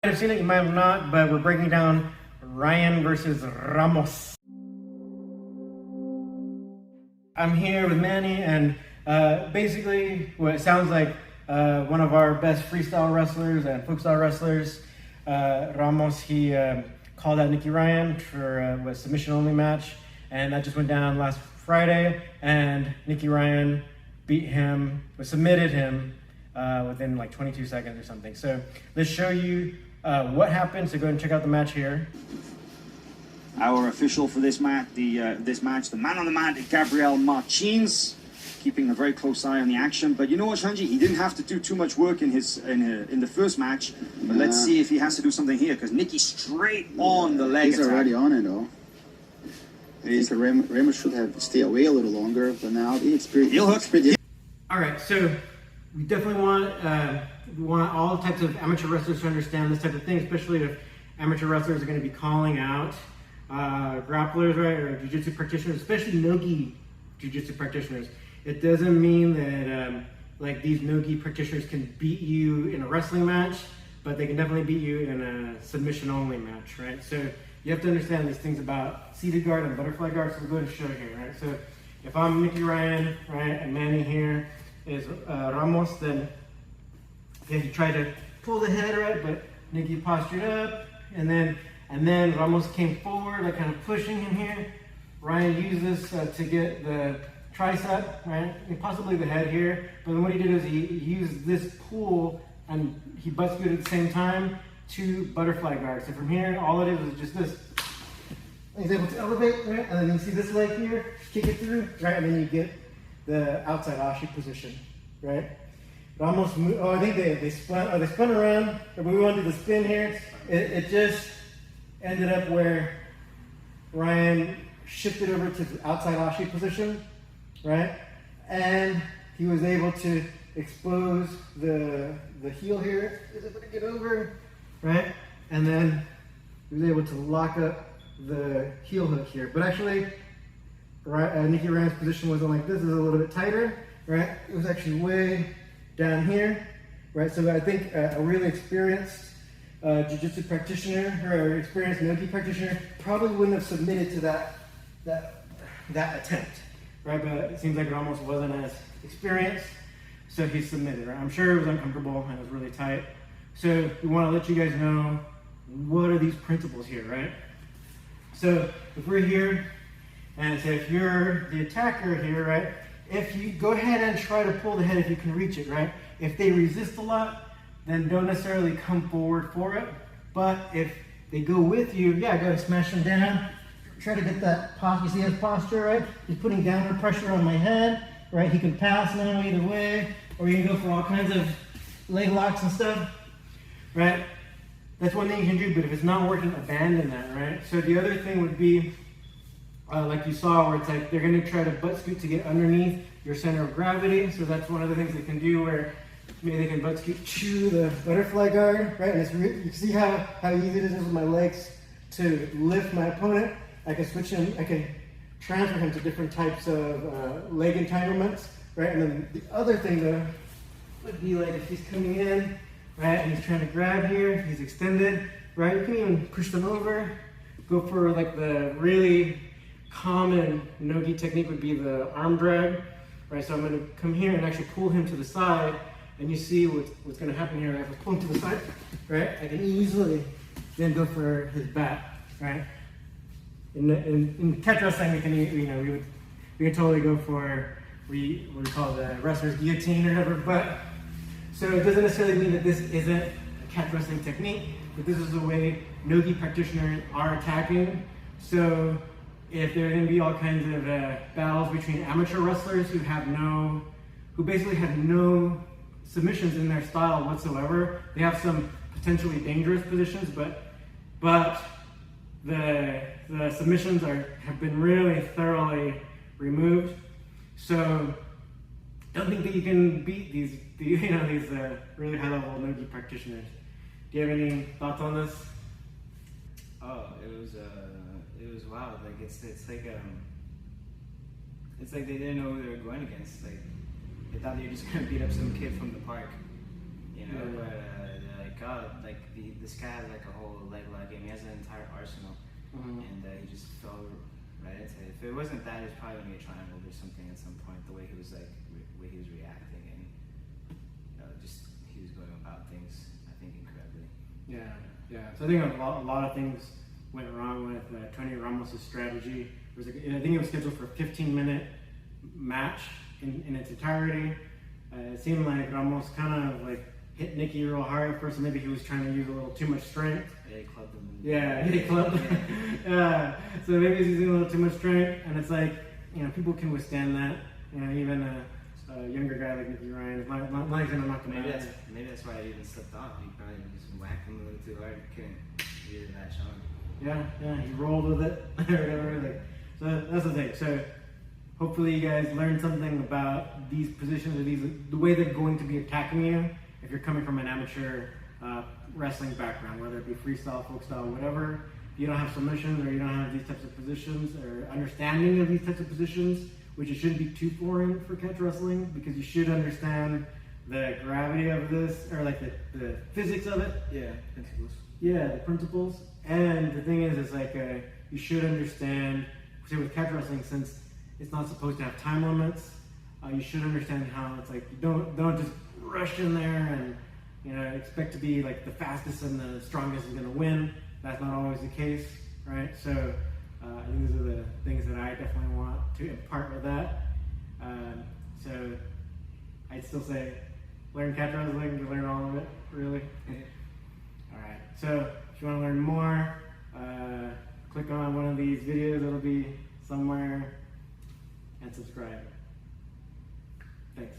Have seen it, you might have not, but we're breaking down Ryan versus Ramos. I'm here with Manny, and basically what it sounds like one of our best freestyle wrestlers and folk style wrestlers, Ramos, he called out Nicky Ryan for a submission only match, and that just went down last Friday, and Nicky Ryan beat him, submitted him within like 22 seconds or something. So let's show you what happened. So go ahead and check out the match here. Our official for this match, the man on the mat, Gabriel Martins, keeping a very close eye on the action. But you know what, Shanji, he didn't have to do too much work in the first match. But let's see if he has to do something here, because Nicky straight on the leg. He's already on it, though. I think Ramos should have stayed away a little longer, but now it's pretty. Heel hook. All right, so we definitely want all types of amateur wrestlers to understand this type of thing, especially if amateur wrestlers are going to be calling out grapplers, right, or jiu-jitsu practitioners, especially no-gi jiu-jitsu practitioners. It doesn't mean that like these no-gi practitioners can beat you in a wrestling match, but they can definitely beat you in a submission-only match, right? So you have to understand these things about seated guard and butterfly guard. So we'll go ahead and show here, right? So if I'm Nicky Ryan, right, and Manny here is Ramos, then he tried to pull the head, right, but Nicky postured up, and then Ramos came forward, like kind of pushing him here. Ryan used this to get the tricep, right, and possibly the head here. But then what he did is he used this pull and he butt scooted at the same time to butterfly guard. So from here, all it is just this. He's able to elevate, right, and then you see this leg here, kick it through, right, and then you get the outside ashi position, right? Ramos moved, I think they spun around, but we wanted the spin here. It just ended up where Ryan shifted over to the outside ashi position, right? And he was able to expose the heel here. He was able to get over, right? And then he was able to lock up the heel hook here. But actually, Nicky Ryan's position wasn't like this. It was a little bit tighter, right? It was actually way down here, right? So I think a really experienced jiu-jitsu practitioner or experienced no-gi practitioner probably wouldn't have submitted to that attempt, right? But it seems like Ramos wasn't as experienced, so he submitted, right? I'm sure it was uncomfortable and it was really tight. So we want to let you guys know what are these principles here, right? So if we're here, and so if you're the attacker here, right? If you go ahead and try to pull the head if you can reach it, right? If they resist a lot, then don't necessarily come forward for it. But if they go with you, yeah, go and smash them down. Try to get that posture. You see his posture, right? He's putting downward pressure on my head, right? He can pass now either way, or you can go for all kinds of leg locks and stuff, right? That's one thing you can do, but if it's not working, abandon that, right? So the other thing would be, like you saw, where it's like they're going to try to butt scoot to get underneath your center of gravity. So that's one of the things they can do, where maybe they can butt scoot to the butterfly guard, right? And it's you see how easy it is with my legs to lift my opponent. I can switch him, I can transfer him to different types of leg entanglements, right? And then the other thing though would be like if he's coming in, right, and he's trying to grab here, he's extended, right? You can even push them over, go for like the really common no-gi technique would be the arm drag, right? So I'm going to come here and actually pull him to the side, and you see what's going to happen here. If I pull him to the side, right, I can easily then go for his back, right? In catch wrestling, we can we can totally go for what we call the wrestler's guillotine or whatever. But so it doesn't necessarily mean that this isn't a catch wrestling technique, but this is the way no-gi practitioners are attacking. So if there are going to be all kinds of battles between amateur wrestlers who basically have no submissions in their style whatsoever, they have some potentially dangerous positions, but the submissions have been really thoroughly removed. So don't think that you can beat these really high-level no-gi practitioners. Do you have any thoughts on this? Oh, it was wild. Like it's like they didn't know who they were going against. Like they thought they were just gonna beat up some kid from the park, you know. But they're like, god, like this guy has like a whole leg lock game. He has an entire arsenal, and he just fell right into it. If it wasn't that, it was probably gonna be a triangle or something at some point. The way he was like, way he was reacting, and just he was going about things, I think, incredibly. Yeah, yeah. So I think a lot of things went wrong with Tony Ramos' strategy. I think it was scheduled for a 15-minute match in its entirety. It seemed like Ramos kind of like hit Nicky real hard at first, and maybe he was trying to use a little too much strength. Yeah, he clubbed him. Yeah, he clubbed him. So maybe he's using a little too much strength, and it's like, people can withstand that. Even a younger guy like Nicky Ryan is not gonna knock him out. Maybe that's why he even slipped off. He probably just whacked him a little too hard. Couldn't really latch on. Yeah, he rolled with it or whatever. So that's the thing. So hopefully you guys learned something about these positions or the way they're going to be attacking you if you're coming from an amateur wrestling background, whether it be freestyle, folk style, whatever. If you don't have submissions or you don't have these types of positions or understanding of these types of positions, which it shouldn't be too foreign for catch wrestling, because you should understand the gravity of this, or like the physics of it. Yeah, principles. Yeah, the principles. And the thing is, it's like you should understand, say with catch wrestling, since it's not supposed to have time limits, you should understand how it's like you don't just rush in there and expect to be like the fastest and the strongest is going to win. That's not always the case, right? So I think these are the things that I definitely want to impart with that. So I'd still say learn catch wrestling to learn all of it, really. All right. So if you want to learn more, click on one of these videos. It'll be somewhere, and subscribe. Thanks.